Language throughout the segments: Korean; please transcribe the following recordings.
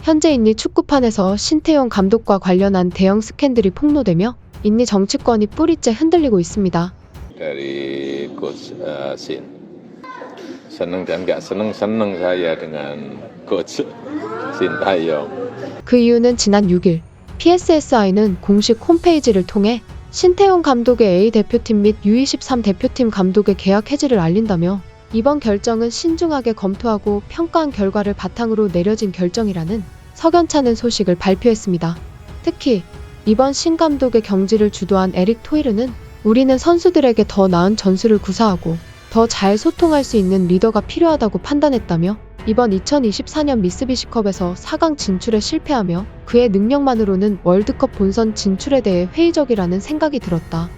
현재 인니 축구판에서 신태용 감독과 관련한 대형 스캔들이 폭로되며 인니 정치권이 뿌리째 흔들리고 있습니다. Dari coach Sin. Senang dan gak senang saya dengan coach Sintayong. 그 이유는 지난 6일 PSSI는 공식 홈페이지를 통해 신태용 감독의 A 대표팀 및 U23 대표팀 감독의 계약 해지를 알린다며 이번 결정은 신중하게 검토하고 평가한 결과를 바탕으로 내려진 결정이라는 석연찮은 소식을 발표했습니다. 특히 이번 신감독의 경질을 주도한 에릭 토이르는 우리는 선수들에게 더 나은 전술을 구사하고 더 잘 소통할 수 있는 리더가 필요하다고 판단했다며 이번 2024년 미쓰비시컵에서 4강 진출에 실패하며 그의 능력만으로는 월드컵 본선 진출에 대해 회의적이라는 생각이 들었다.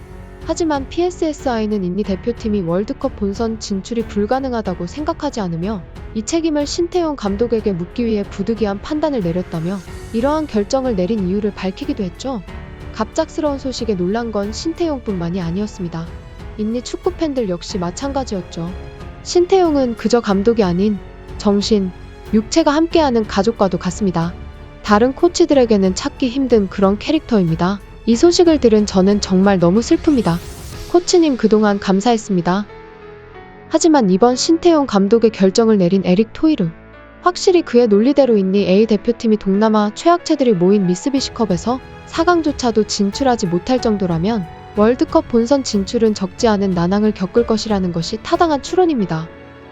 하지만 PSSI는 인니 대표팀이 월드컵 본선 진출이 불가능하다고 생각하지 않으며 이 책임을 신태용 감독에게 묻기 위해 부득이한 판단을 내렸다며 이러한 결정을 내린 이유를 밝히기도 했죠. 갑작스러운 소식에 놀란 건 신태용뿐만이 아니었습니다. 인니 축구팬들 역시 마찬가지였죠. 신태용은 그저 감독이 아닌 정신, 육체가 함께하는 가족과도 같습니다. 다른 코치들에게는 찾기 힘든 그런 캐릭터입니다. 이 소식을 들은 저는 정말 너무 슬픕니다. 코치님 그동안 감사했습니다. 하지만 이번 신태용 감독의 결정을 내린 에릭 토이르. 확실히 그의 논리대로 인니 A 대표팀이 동남아 최약체들이 모인 미쓰비시컵에서 4강조차도 진출하지 못할 정도라면 월드컵 본선 진출은 적지 않은 난항을 겪을 것이라는 것이 타당한 추론입니다.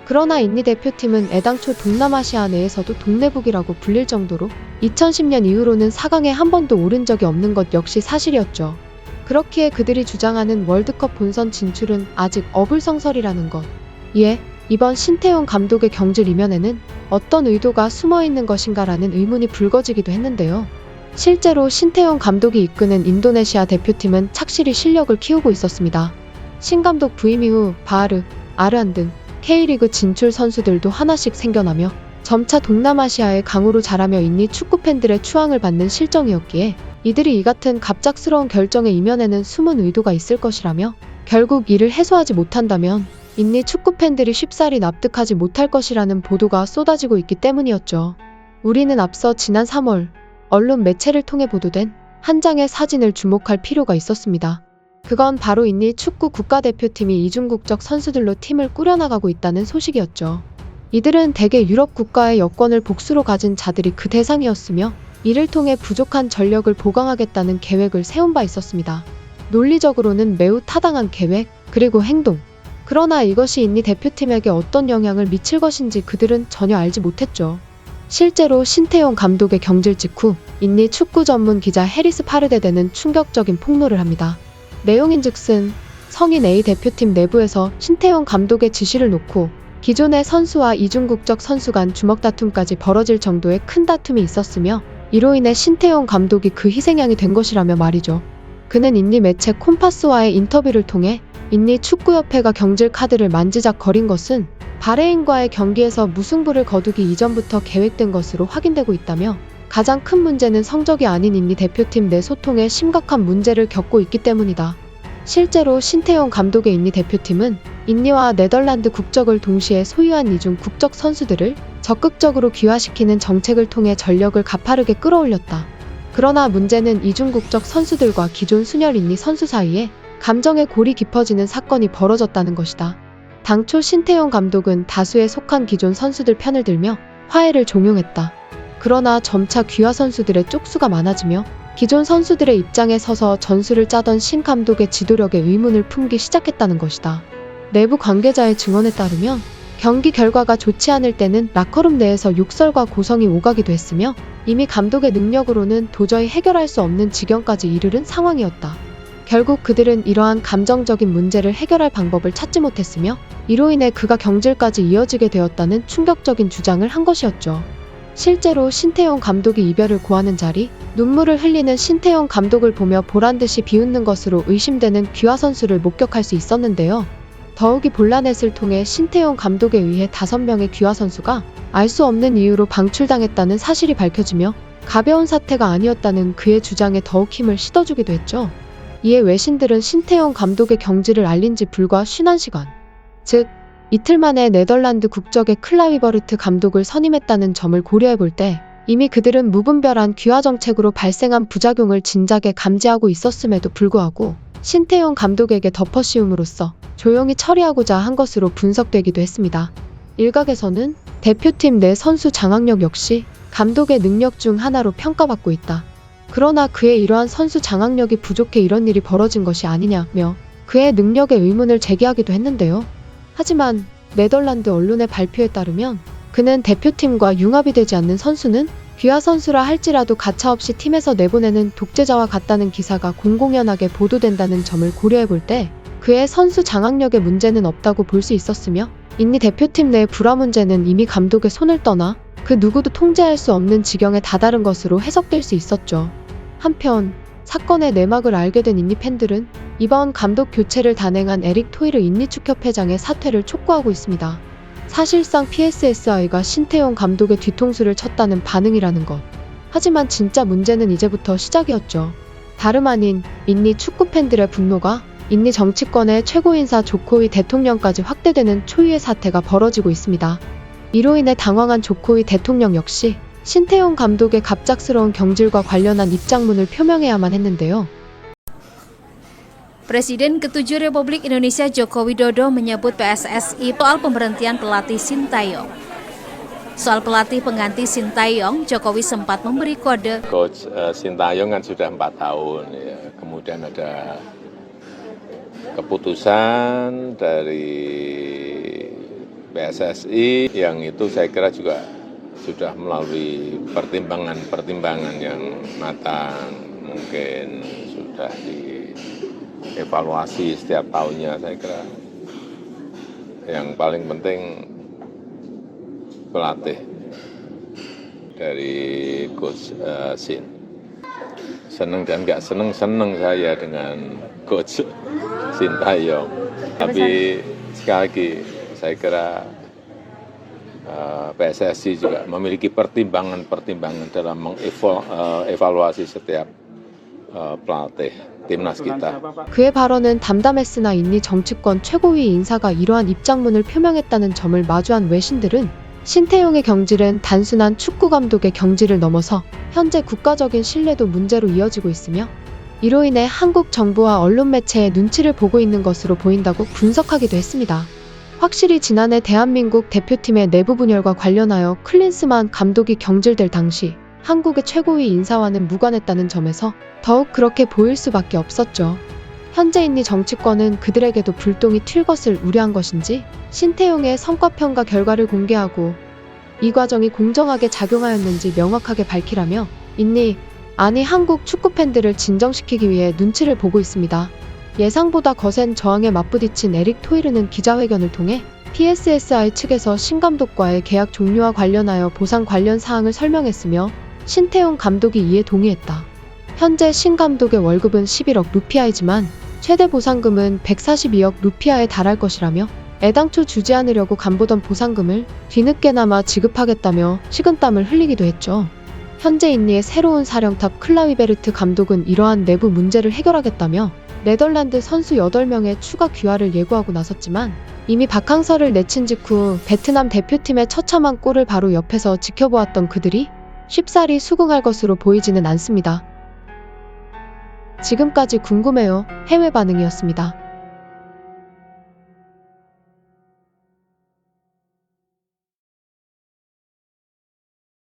그러나 인니 대표팀은 애당초 동남아시아 내에서도 동네북이라고 불릴 정도로 2010년 이후로는 4강에 한 번도 오른 적이 없는 것 역시 사실이었죠. 그렇기에 그들이 주장하는 월드컵 본선 진출은 아직 어불성설이라는 것. 이에 이번 신태용 감독의 경질 이면에는 어떤 의도가 숨어있는 것인가라는 의문이 불거지기도 했는데요. 실제로 신태용 감독이 이끄는 인도네시아 대표팀은 착실히 실력을 키우고 있었습니다. 신감독 부임 이후 바하르, 아르안 등 K리그 진출 선수들도 하나씩 생겨나며 점차 동남아시아의 강으로 자라며 인니 축구팬들의 추앙을 받는 실정이었기에 이들이 이 같은 갑작스러운 결정의 이면에는 숨은 의도가 있을 것이라며 결국 이를 해소하지 못한다면 인니 축구팬들이 쉽사리 납득하지 못할 것이라는 보도가 쏟아지고 있기 때문이었죠. 우리는 앞서 지난 3월 언론 매체를 통해 보도된 한 장의 사진을 주목할 필요가 있었습니다. 그건 바로 인니 축구 국가대표팀이 이중국적 선수들로 팀을 꾸려나가고 있다는 소식이었죠. 이들은 대개 유럽 국가의 여권을 복수로 가진 자들이 그 대상이었으며 이를 통해 부족한 전력을 보강하겠다는 계획을 세운 바 있었습니다. 논리적으로는 매우 타당한 계획, 그리고 행동. 그러나 이것이 인니 대표팀에게 어떤 영향을 미칠 것인지 그들은 전혀 알지 못했죠. 실제로 신태용 감독의 경질 직후 인니 축구 전문 기자 해리스 파르데데는 충격적인 폭로를 합니다. 내용인즉슨 성인 A 대표팀 내부에서 신태용 감독의 지시를 놓고 기존의 선수와 이중국적 선수 간 주먹 다툼까지 벌어질 정도의 큰 다툼이 있었으며 이로 인해 신태용 감독이 그 희생양이 된 것이라며 말이죠. 그는 인니 매체 콤파스와의 인터뷰를 통해 인니 축구협회가 경질 카드를 만지작거린 것은 바레인과의 경기에서 무승부를 거두기 이전부터 계획된 것으로 확인되고 있다며 가장 큰 문제는 성적이 아닌 인니 대표팀 내 소통에 심각한 문제를 겪고 있기 때문이다. 실제로 신태용 감독의 인니 대표팀은 인니와 네덜란드 국적을 동시에 소유한 이중 국적 선수들을 적극적으로 귀화시키는 정책을 통해 전력을 가파르게 끌어올렸다. 그러나 문제는 이중 국적 선수들과 기존 순혈 인니 선수 사이에 감정의 골이 깊어지는 사건이 벌어졌다는 것이다. 당초 신태용 감독은 다수에 속한 기존 선수들 편을 들며 화해를 종용했다. 그러나 점차 귀화 선수들의 쪽수가 많아지며 기존 선수들의 입장에 서서 전술을 짜던 신 감독의 지도력에 의문을 품기 시작했다는 것이다. 내부 관계자의 증언에 따르면 경기 결과가 좋지 않을 때는 라커룸 내에서 욕설과 고성이 오가기도 했으며 이미 감독의 능력으로는 도저히 해결할 수 없는 지경까지 이르른 상황이었다. 결국 그들은 이러한 감정적인 문제를 해결할 방법을 찾지 못했으며 이로 인해 그가 경질까지 이어지게 되었다는 충격적인 주장을 한 것이었죠. 실제로 신태용 감독이 이별을 고하는 자리, 눈물을 흘리는 신태용 감독을 보며 보란듯이 비웃는 것으로 의심되는 귀화 선수를 목격할 수 있었는데요. 더욱이 본란넷을 통해 신태용 감독에 의해 5명의 귀화 선수가 알 수 없는 이유로 방출당했다는 사실이 밝혀지며 가벼운 사태가 아니었다는 그의 주장에 더욱 힘을 싣어주기도 했죠. 이에 외신들은 신태용 감독의 경질을 알린 지 불과 51시간, 즉 이틀 만에 네덜란드 국적의 클라위버르트 감독을 선임했다는 점을 고려해 볼 때 이미 그들은 무분별한 귀화 정책으로 발생한 부작용을 진작에 감지하고 있었음에도 불구하고 신태용 감독에게 덮어씌움으로써 조용히 처리하고자 한 것으로 분석되기도 했습니다. 일각에서는 대표팀 내 선수 장악력 역시 감독의 능력 중 하나로 평가받고 있다. 그러나 그의 이러한 선수 장악력이 부족해 이런 일이 벌어진 것이 아니냐며 그의 능력에 의문을 제기하기도 했는데요. 하지만 네덜란드 언론의 발표에 따르면 그는 대표팀과 융합이 되지 않는 선수는 귀화 선수라 할지라도 가차없이 팀에서 내보내는 독재자와 같다는 기사가 공공연하게 보도된다는 점을 고려해 볼 때 그의 선수 장악력에 문제는 없다고 볼 수 있었으며 인니 대표팀 내의 불화 문제는 이미 감독의 손을 떠나 그 누구도 통제할 수 없는 지경에 다다른 것으로 해석될 수 있었죠. 한편 사건의 내막을 알게 된 인니 팬들은 이번 감독 교체를 단행한 에릭 토이르 인니축협회장의 사퇴를 촉구하고 있습니다. 사실상 PSSI가 신태용 감독의 뒤통수를 쳤다는 반응이라는 것. 하지만 진짜 문제는 이제부터 시작이었죠. 다름 아닌 인니 축구 팬들의 분노가 인니 정치권의 최고인사 조코위 대통령까지 확대되는 초유의 사태가 벌어지고 있습니다. 이로 인해 당황한 조코위 대통령 역시 신태용 감독의 갑작스러운 경질과 관련한 입장문을 표명해야만 했는데요. Presiden ke-7 Republik Indonesia Joko Widodo menyebut PSSI soal pemberhentian pelatih Sintayong. Soal pelatih pengganti Sintayong, Jokowi sempat memberi kode. Coach Sintayong kan sudah 4 tahun ya. Kemudian ada keputusan dari PSSI yang itu saya kira juga sudah melalui pertimbangan-pertimbangan yang matang, mungkin sudah dievaluasi setiap tahunnya. Saya kira yang paling penting pelatih dari Coach Sin. Senang dan nggak senang saya dengan Coach Sintayong. Tapi sekali lagi saya kira PSSI juga memiliki pertimbangan-pertimbangan dalam mengevaluasi setiap pelatih timnas kita. 그의 발언은 담담했으나 인니 정치권 최고위 인사가 이러한 입장문을 표명했다는 점을 마주한 외신들은 신태용의 경질은 단순한 축구 감독의 경질을 넘어서 현재 국가적인 신뢰도 문제로 이어지고 있으며 이로 인해 한국 정부와 언론 매체의 눈치를 보고 있는 것으로 보인다고 분석하기도 했습니다. 확실히 지난해 대한민국 대표팀의 내부 분열과 관련하여 클린스만 감독이 경질될 당시 한국의 최고위 인사와는 무관했다는 점에서 더욱 그렇게 보일 수밖에 없었죠. 현재 인니 정치권은 그들에게도 불똥이 튈 것을 우려한 것인지 신태용의 성과평가 결과를 공개하고 이 과정이 공정하게 작용하였는지 명확하게 밝히라며 인니, 아니 한국 축구팬들을 진정시키기 위해 눈치를 보고 있습니다. 예상보다 거센 저항에 맞부딪힌 에릭 토이르는 기자회견을 통해 PSSI 측에서 신 감독과의 계약 종료와 관련하여 보상 관련 사항을 설명했으며 신태용 감독이 이에 동의했다. 현재 신 감독의 월급은 11억 루피아이지만 최대 보상금은 142억 루피아에 달할 것이라며 애당초 주지 않으려고 간보던 보상금을 뒤늦게나마 지급하겠다며 식은땀을 흘리기도 했죠. 현재 인니의 새로운 사령탑 클라위베르트 감독은 이러한 내부 문제를 해결하겠다며 네덜란드 선수 8명의 추가 귀화를 예고하고 나섰지만 이미 박항서를 내친 직후 베트남 대표팀의 처참한 꼴을 바로 옆에서 지켜보았던 그들이 쉽사리 수긍할 것으로 보이지는 않습니다. 지금까지 궁금해요. 해외 반응이었습니다.